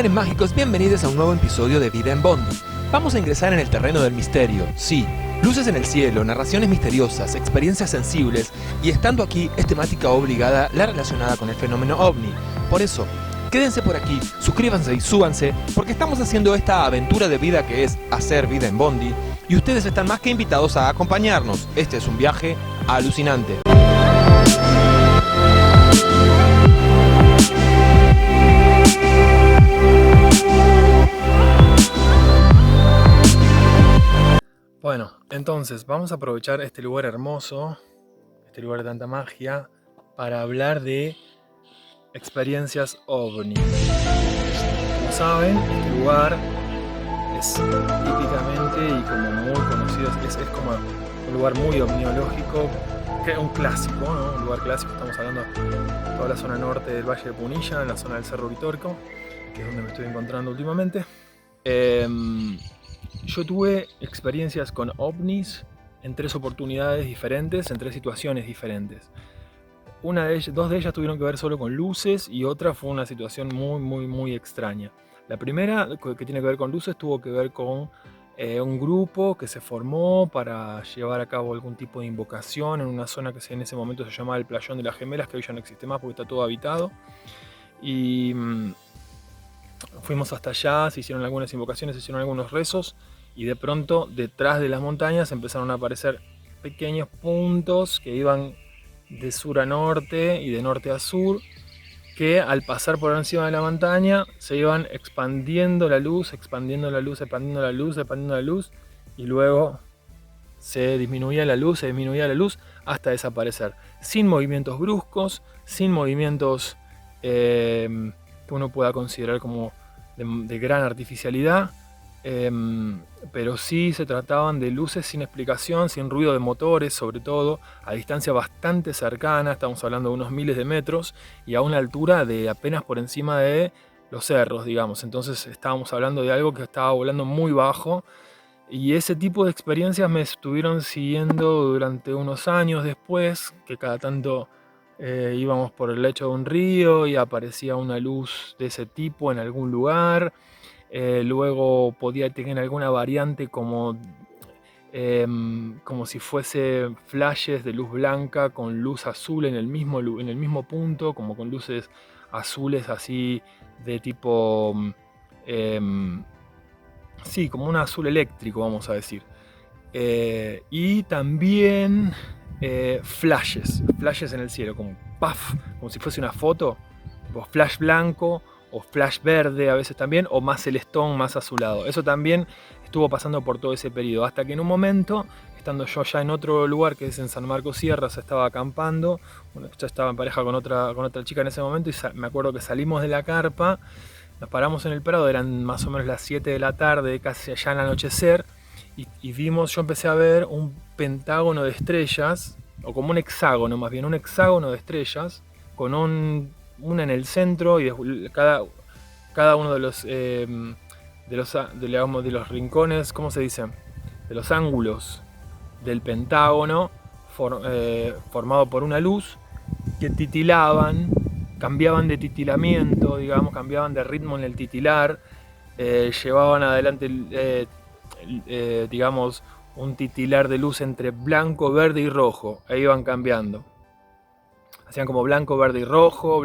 Viajeros mágicos, bienvenidos a un nuevo episodio de Vida en Bondi. Vamos a ingresar en el terreno del misterio, sí. Luces en el cielo, narraciones misteriosas, experiencias sensibles y estando aquí es temática obligada la relacionada con el fenómeno OVNI. Por eso, quédense por aquí, suscríbanse y súbanse porque estamos haciendo esta aventura de vida que es hacer vida en Bondi y ustedes están más que invitados a acompañarnos. Este es un viaje alucinante. Bueno, entonces vamos a aprovechar este lugar hermoso, este lugar de tanta magia, para hablar de experiencias OVNI. Como saben, este lugar es típicamente y como muy conocido, es como un lugar muy ovniológico, que es un clásico, ¿no? Un lugar clásico, estamos hablando de toda la zona norte del Valle de Punilla, en la zona del Cerro Uritorco, que es donde me estoy encontrando últimamente. Yo tuve experiencias con ovnis en 3 oportunidades diferentes, en 3 situaciones diferentes. Dos de ellas tuvieron que ver solo con luces y otra fue una situación muy extraña. La primera, que tiene que ver con luces, tuvo que ver con un grupo que se formó para llevar a cabo algún tipo de invocación en una zona que en ese momento se llamaba el Playón de las Gemelas, que hoy ya no existe más porque está todo habitado. Y fuimos hasta allá, se hicieron algunas invocaciones, se hicieron algunos rezos y de pronto detrás de las montañas empezaron a aparecer pequeños puntos que iban de sur a norte y de norte a sur, que al pasar por encima de la montaña se iban expandiendo la luz, expandiendo la luz, expandiendo la luz, expandiendo la luz y luego se disminuía la luz hasta desaparecer, sin movimientos bruscos, sin movimientos que uno pueda considerar como de gran artificialidad, pero sí se trataban de luces sin explicación, sin ruido de motores, sobre todo a distancia bastante cercana, estamos hablando de unos miles de metros y a una altura de apenas por encima de los cerros, digamos. Entonces estábamos hablando de algo que estaba volando muy bajo y ese tipo de experiencias me estuvieron siguiendo durante unos años después, que cada tanto íbamos por el lecho de un río y aparecía una luz de ese tipo en algún lugar. Luego podía tener alguna variante como si fuese flashes de luz blanca con luz azul en el mismo punto, como con luces azules así de tipo, sí, como un azul eléctrico, vamos a decir. Y también flashes en el cielo, como puff, como si fuese una foto, tipo flash blanco o flash verde a veces también, o más celestón, más azulado. Eso también estuvo pasando por todo ese periodo, hasta que en un momento, estando yo ya en otro lugar que es en San Marcos Sierras, estaba acampando, yo estaba en pareja con otra chica en ese momento y me acuerdo que salimos de la carpa, nos paramos en el prado, eran más o menos las 7 de la tarde, casi allá en el anochecer, y vimos, yo empecé a ver un pentágono de estrellas, o como un hexágono, más bien un hexágono de estrellas, con una en el centro y cada uno de los rincones, ¿cómo se dice? De los ángulos del pentágono formado por una luz que titilaban, cambiaban de titilamiento, digamos, cambiaban de ritmo en el titilar, llevaban adelante digamos, un titilar de luz entre blanco, verde y rojo, e iban cambiando. Hacían como blanco, verde y rojo,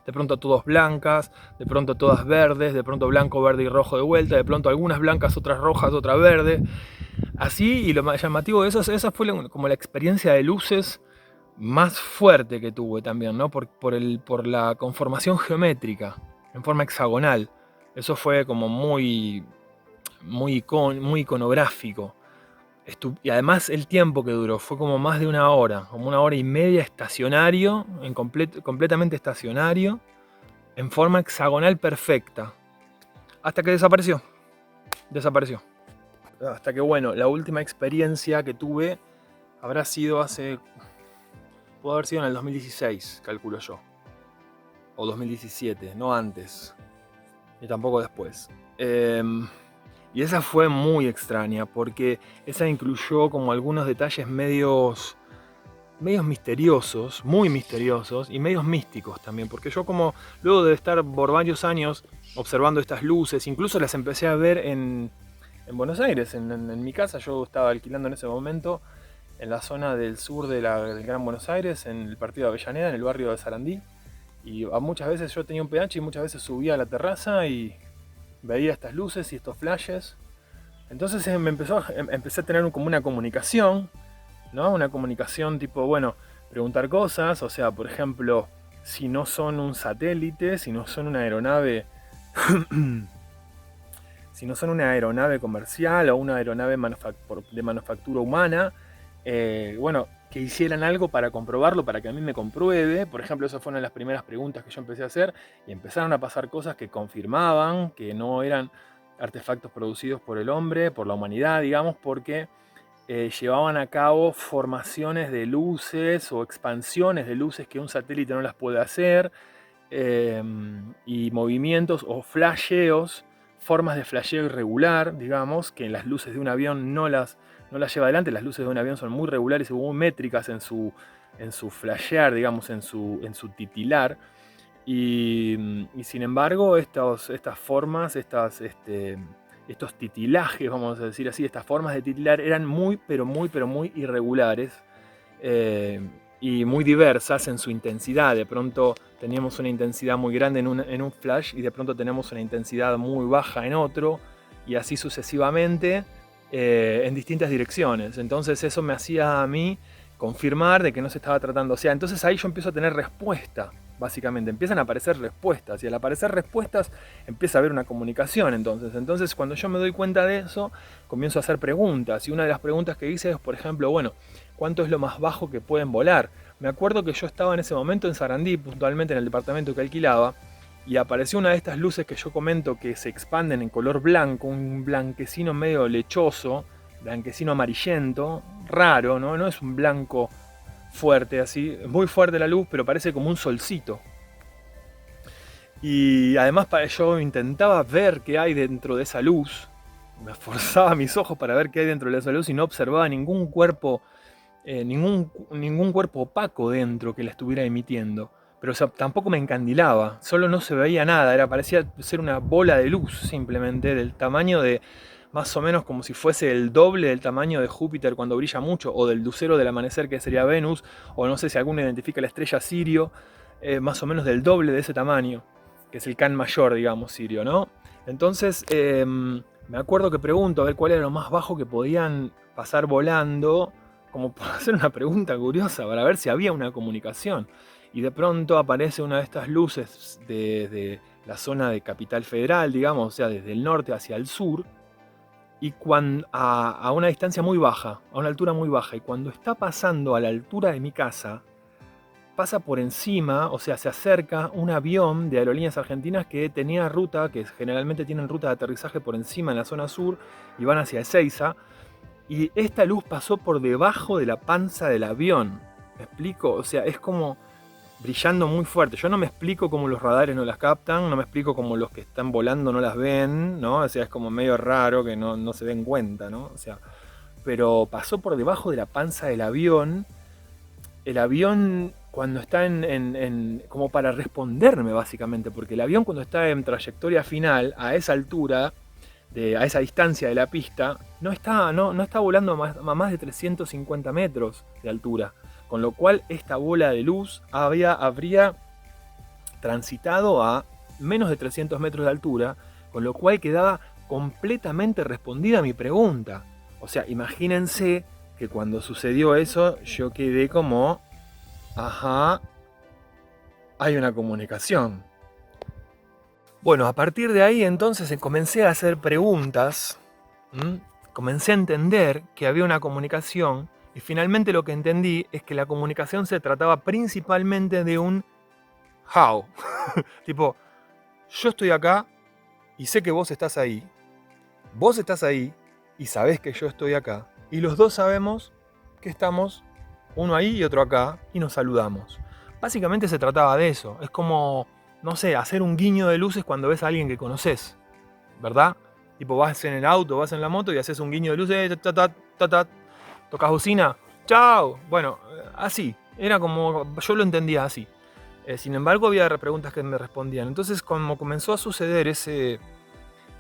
de pronto todas blancas, de pronto todas verdes, de pronto blanco, verde y rojo de vuelta, de pronto algunas blancas, otras rojas, otras verdes. Así, y lo más llamativo de esa fue como la experiencia de luces más fuerte que tuve también, ¿no? Por la conformación geométrica, en forma hexagonal. Eso fue como muy iconográfico. Y además el tiempo que duró fue como más de una hora, como 1 hora y media estacionario, completamente estacionario, en forma hexagonal perfecta. Hasta que desapareció. Hasta que, bueno, la última experiencia que tuve habrá sido pudo haber sido en el 2016, calculo yo. O 2017, no antes. Ni tampoco después. Y esa fue muy extraña porque esa incluyó como algunos detalles medios medios misteriosos, muy misteriosos y medios místicos también, porque yo como luego de estar por varios años observando estas luces, incluso las empecé a ver en Buenos Aires, en mi casa. Yo estaba alquilando en ese momento en la zona del sur del Gran Buenos Aires, en el partido de Avellaneda, en el barrio de Sarandí, y muchas veces yo tenía un PH y muchas veces subía a la terraza y veía estas luces y estos flashes. Entonces empecé a tener como una comunicación, ¿no? Una comunicación tipo, bueno, preguntar cosas, o sea, por ejemplo, si no son un satélite, si no son una aeronave, si no son una aeronave comercial o una aeronave de manufactura humana, bueno, que hicieran algo para comprobarlo, para que a mí me compruebe. Por ejemplo, esas fueron las primeras preguntas que yo empecé a hacer y empezaron a pasar cosas que confirmaban que no eran artefactos producidos por el hombre, por la humanidad, digamos, porque llevaban a cabo formaciones de luces o expansiones de luces que un satélite no las puede hacer, y movimientos o flasheos, formas de flasheo irregular, digamos, que en las luces de un avión no las lleva adelante. Las luces de un avión son muy regulares y muy métricas en su flashear, digamos, en su titilar. Y sin embargo, estas formas, estos titilajes, vamos a decir así, estas formas de titilar eran muy, pero muy irregulares, y muy diversas en su intensidad. De pronto teníamos una intensidad muy grande en un flash y de pronto tenemos una intensidad muy baja en otro, y así sucesivamente, en distintas direcciones. Entonces eso me hacía a mí confirmar de que no se estaba tratando. O sea, entonces ahí yo empiezo a tener respuesta. Básicamente empiezan a aparecer respuestas, y al aparecer respuestas empieza a haber una comunicación. Entonces cuando yo me doy cuenta de eso, comienzo a hacer preguntas, y una de las preguntas que hice es, por ejemplo, bueno, ¿cuánto es lo más bajo que pueden volar? Me acuerdo que yo estaba en ese momento en Sarandí, puntualmente en el departamento que alquilaba, y apareció una de estas luces que yo comento que se expanden en color blanco, un blanquecino medio lechoso, blanquecino amarillento, raro, ¿no? No es un blanco fuerte así, muy fuerte la luz, pero parece como un solcito. Y además yo intentaba ver qué hay dentro de esa luz, me esforzaba mis ojos para ver qué hay dentro de esa luz y no observaba ningún cuerpo, ningún cuerpo opaco dentro que la estuviera emitiendo. Pero o sea, tampoco me encandilaba, solo no se veía nada, parecía ser una bola de luz simplemente, del tamaño de, más o menos como si fuese el doble del tamaño de Júpiter cuando brilla mucho, o del lucero del amanecer que sería Venus, o no sé si alguno identifica la estrella Sirio, más o menos del doble de ese tamaño, que es el Can mayor, digamos, Sirio, ¿no? Entonces, me acuerdo que pregunto a ver cuál era lo más bajo que podían pasar volando, como por hacer una pregunta curiosa, para ver si había una comunicación. Y de pronto aparece una de estas luces de la zona de Capital Federal, digamos, o sea, desde el norte hacia el sur, y a una distancia muy baja, a una altura muy baja. Y cuando está pasando a la altura de mi casa, pasa por encima, o sea, se acerca un avión de Aerolíneas Argentinas que tenía ruta, que generalmente tienen ruta de aterrizaje por encima en la zona sur y van hacia Ezeiza. Y esta luz pasó por debajo de la panza del avión. ¿Me explico? O sea, es como brillando muy fuerte. Yo no me explico cómo los radares no las captan, no me explico cómo los que están volando no las ven, ¿no? O sea, es como medio raro que no se den cuenta, ¿no? O sea, pero pasó por debajo de la panza del avión. El avión cuando está como para responderme básicamente, porque el avión cuando está en trayectoria final, a esa altura, a esa distancia de la pista, no está volando a más de 350 metros de altura. Con lo cual esta bola de luz habría transitado a menos de 300 metros de altura, con lo cual quedaba completamente respondida mi pregunta. O sea, imagínense que cuando sucedió eso yo quedé como, ajá, hay una comunicación. Bueno, a partir de ahí entonces comencé a hacer preguntas, comencé a entender que había una comunicación. Y finalmente lo que entendí es que la comunicación se trataba principalmente de un how. Tipo, yo estoy acá y sé que vos estás ahí y sabés que yo estoy acá. Y los dos sabemos que estamos uno ahí y otro acá y nos saludamos. Básicamente se trataba de eso. Es como, no sé, hacer un guiño de luces cuando ves a alguien que conoces, ¿verdad? Tipo, vas en el auto, vas en la moto y haces un guiño de luces, tocas bocina, chao. Bueno, así, era como, yo lo entendía así. Sin embargo, había preguntas que me respondían. Entonces, como comenzó a suceder ese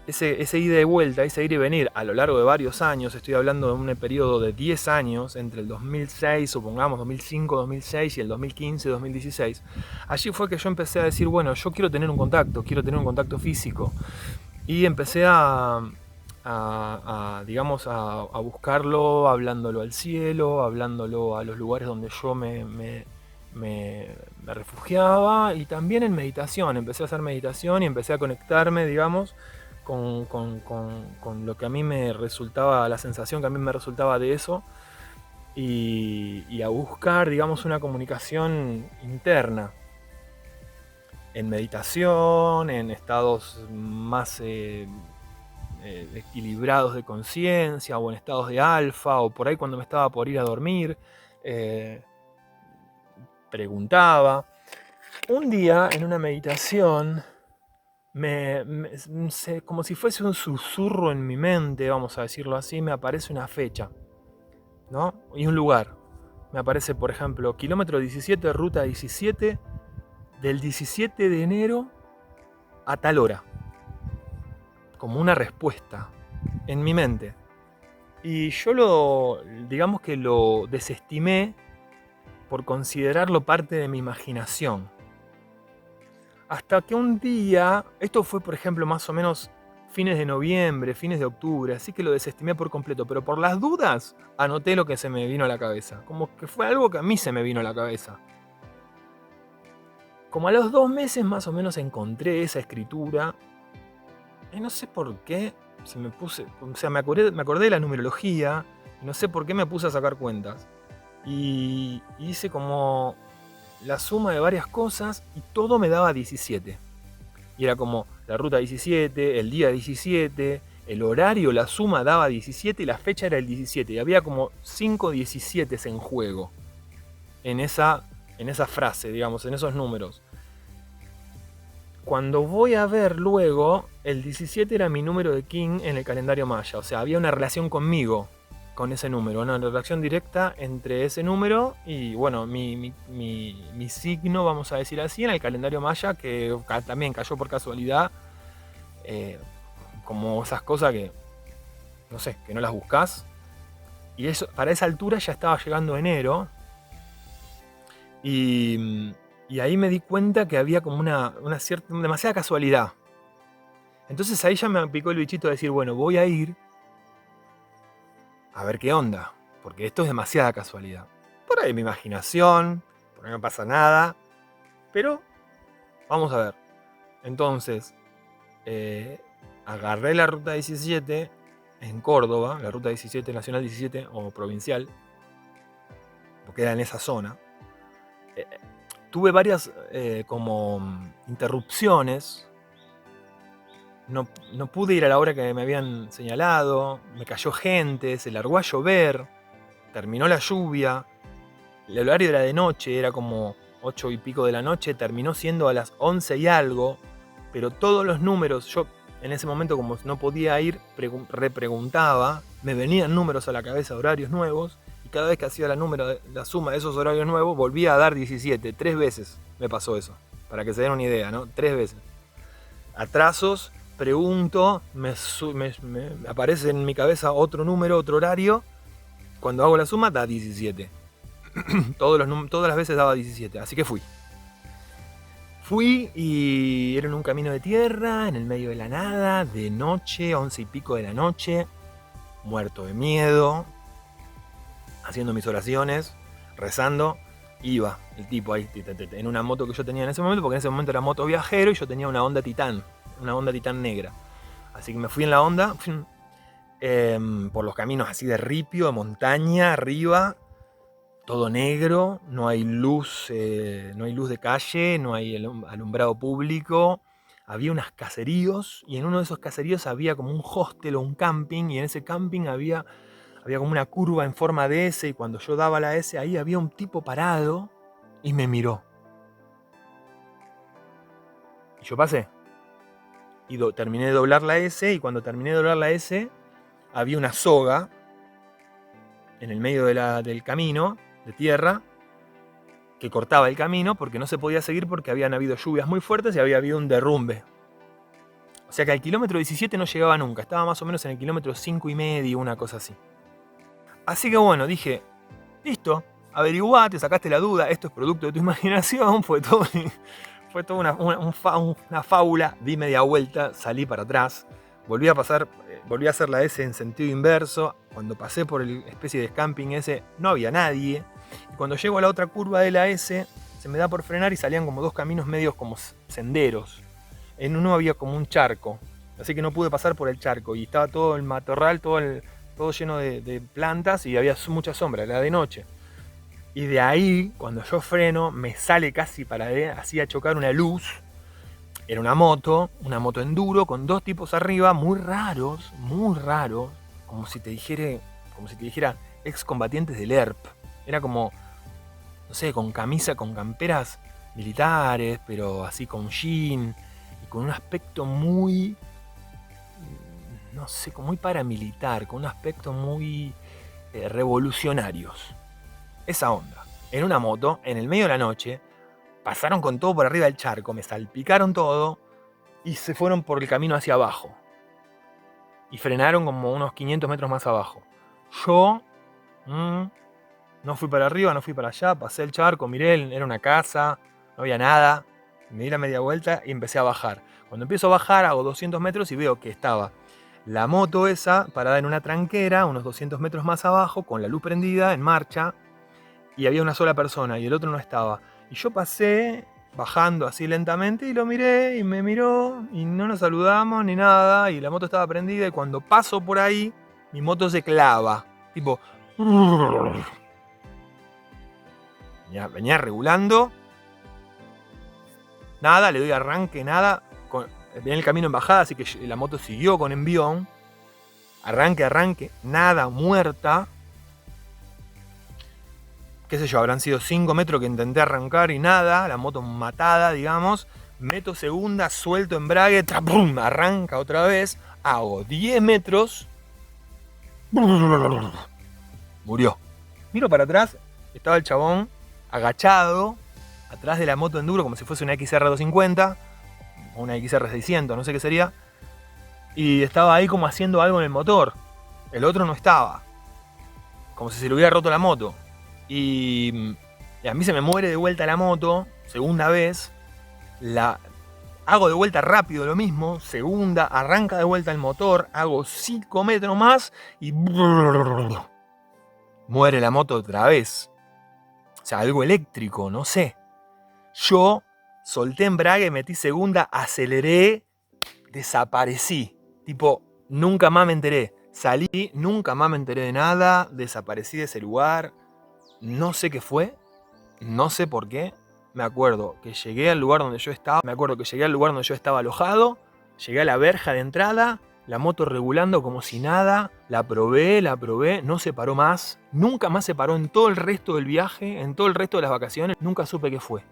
ida y vuelta, ese ir y venir a lo largo de varios años, estoy hablando de un periodo de 10 años, entre el 2006, supongamos 2005, 2006 y el 2015, 2016, allí fue que yo empecé a decir, bueno, yo quiero tener un contacto físico. Y empecé digamos, a buscarlo, hablándolo al cielo, hablándolo a los lugares donde yo me refugiaba, y también en meditación. Empecé a hacer meditación y empecé a conectarme, digamos, con lo que a mí me resultaba, la sensación que a mí me resultaba de eso, y a buscar, digamos, una comunicación interna en meditación, en estados más equilibrados de conciencia, o en estados de alfa, o por ahí cuando me estaba por ir a dormir, preguntaba. Un día en una meditación, como si fuese un susurro en mi mente, vamos a decirlo así, me aparece una fecha, ¿no? Y un lugar. Me aparece, por ejemplo, kilómetro 17, ruta 17, del 17 de enero a tal hora. Como una respuesta en mi mente. Y yo digamos que lo desestimé por considerarlo parte de mi imaginación. Hasta que un día, esto fue por ejemplo más o menos fines de noviembre, fines de octubre, así que lo desestimé por completo, pero por las dudas anoté lo que se me vino a la cabeza, como que fue algo que a mí se me vino a la cabeza. Como a los 2 meses más o menos encontré esa escritura, y no sé por qué me acordé de la numerología, y no sé por qué me puse a sacar cuentas. Y hice como la suma de varias cosas y todo me daba 17. Y era como la ruta 17, el día 17, el horario, la suma daba 17 y la fecha era el 17. Y había como 5 17 en juego en esa frase, digamos, en esos números. Cuando voy a ver luego, el 17 era mi número de King en el calendario maya. O sea, había una relación conmigo con ese número, una relación directa entre ese número y, bueno, mi signo, vamos a decir así, en el calendario maya, que también cayó por casualidad, como esas cosas que, no sé, que no las buscas. Y eso, para esa altura ya estaba llegando enero, y ahí me di cuenta que había como demasiada casualidad. Entonces ahí ya me picó el bichito de decir, bueno, voy a ir a ver qué onda, porque esto es demasiada casualidad. Por ahí mi imaginación, por ahí no pasa nada, pero vamos a ver. Entonces, agarré la ruta 17 en Córdoba, la ruta 17, nacional 17 o provincial, porque era en esa zona. Tuve varias como interrupciones. No pude ir a la hora que me habían señalado, me cayó gente, se largó a llover, terminó la lluvia, el horario era de noche, era como 8 y pico de la noche, terminó siendo a las 11 y algo, pero todos los números, yo en ese momento como no podía ir, repreguntaba, me venían números a la cabeza, horarios nuevos, y cada vez que hacía la suma de esos horarios nuevos, volvía a dar 17, 3 veces me pasó eso, para que se den una idea, ¿no? 3 veces. Atrasos, pregunto, me aparece en mi cabeza otro número, otro horario, cuando hago la suma da 17. Todas las veces daba 17, así que fui. Fui y era en un camino de tierra, en el medio de la nada, de noche, 11 y pico de la noche, muerto de miedo, haciendo mis oraciones, rezando. Iba el tipo ahí en una moto que yo tenía en ese momento, porque en ese momento era moto viajero y yo tenía una Honda Titan negra. Así que me fui en la Honda por los caminos así de ripio, de montaña, arriba, todo negro, no hay luz de calle, no hay alumbrado público. Había unos caseríos y en uno de esos caseríos había como un hostel o un camping, y en ese camping había como una curva en forma de S, y cuando yo daba la S ahí había un tipo parado y me miró. Y yo pasé. Y terminé de doblar la S, y cuando terminé de doblar la S había una soga en el medio del camino, de tierra, que cortaba el camino porque no se podía seguir porque habían habido lluvias muy fuertes y había habido un derrumbe. O sea que al kilómetro 17 no llegaba nunca, estaba más o menos en el kilómetro 5,5, una cosa así. Así que bueno, dije, listo, averiguá, te sacaste la duda, esto es producto de tu imaginación, fue toda una fábula, di media vuelta, salí para atrás, volví a hacer la S en sentido inverso. Cuando pasé por el especie de camping ese, no había nadie. Y cuando llego a la otra curva de la S, se me da por frenar y salían como dos caminos medios como senderos. En uno había como un charco, así que no pude pasar por el charco. Y estaba todo el matorral, todo lleno de plantas y había mucha sombra, era de noche. Y de ahí, cuando yo freno, me sale casi así a chocar una luz. Era una moto enduro con dos tipos arriba, muy raros, como si te dijera excombatientes del ERP. Era como, no sé, con camisa, con camperas militares, pero así con jean y con un aspecto muy, no sé, como muy paramilitar, con un aspecto muy revolucionarios. Esa onda. En una moto, en el medio de la noche, pasaron con todo por arriba del charco, me salpicaron todo y se fueron por el camino hacia abajo. Y frenaron como unos 500 metros más abajo. Yo no fui para arriba, no fui para allá, pasé el charco, miré, era una casa, no había nada. Me di la media vuelta y empecé a bajar. Cuando empiezo a bajar, hago 200 metros y veo que estaba la moto esa parada en una tranquera, unos 200 metros más abajo, con la luz prendida, en marcha. Y había una sola persona y el otro no estaba. Y yo pasé bajando así lentamente y lo miré y me miró y no nos saludamos ni nada y la moto estaba prendida y cuando paso por ahí mi moto se clava. Tipo... Venía regulando. Nada, le doy arranque, nada. Venía el camino en bajada, así que la moto siguió con envión. Arranque, nada, muerta. Qué sé yo, habrán sido 5 metros que intenté arrancar y nada, la moto matada, digamos. Meto segunda, suelto embrague, ¡pum! Arranca otra vez, hago 10 metros. Murió. Miro para atrás, estaba el chabón agachado, atrás de la moto enduro, como si fuese una XR250, o una XR600, no sé qué sería. Y estaba ahí como haciendo algo en el motor. El otro no estaba. Como si se le hubiera roto la moto. Y a mí se me muere de vuelta la moto, segunda vez, hago de vuelta rápido lo mismo, segunda, arranca de vuelta el motor, hago 5 metros más y muere la moto otra vez. O sea, algo eléctrico, no sé. Yo solté embrague, metí segunda, aceleré, desaparecí. Tipo, nunca más me enteré. Salí, nunca más me enteré de nada, desaparecí de ese lugar. No sé qué fue, no sé por qué. Me acuerdo que llegué al lugar donde yo estaba. Alojado. Llegué a la verja de entrada. La moto regulando como si nada. La probé. No se paró más. Nunca más se paró en todo el resto del viaje. En todo el resto de las vacaciones. Nunca supe qué fue.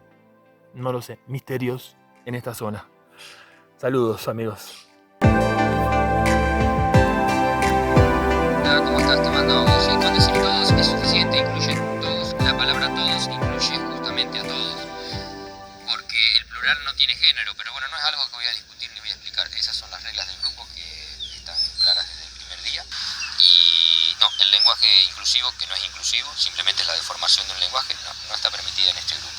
No lo sé. Misterios en esta zona. Saludos, amigos. ¿Cómo estás? Te mando sí, con decir todos es suficiente, incluye todos. La palabra todos incluye justamente a todos, porque el plural no tiene género, pero bueno, no es algo que voy a discutir ni voy a explicar. Esas son las reglas del grupo que están claras desde el primer día. Y no, el lenguaje inclusivo, que no es inclusivo, simplemente es la deformación de un lenguaje, no está permitida en este grupo.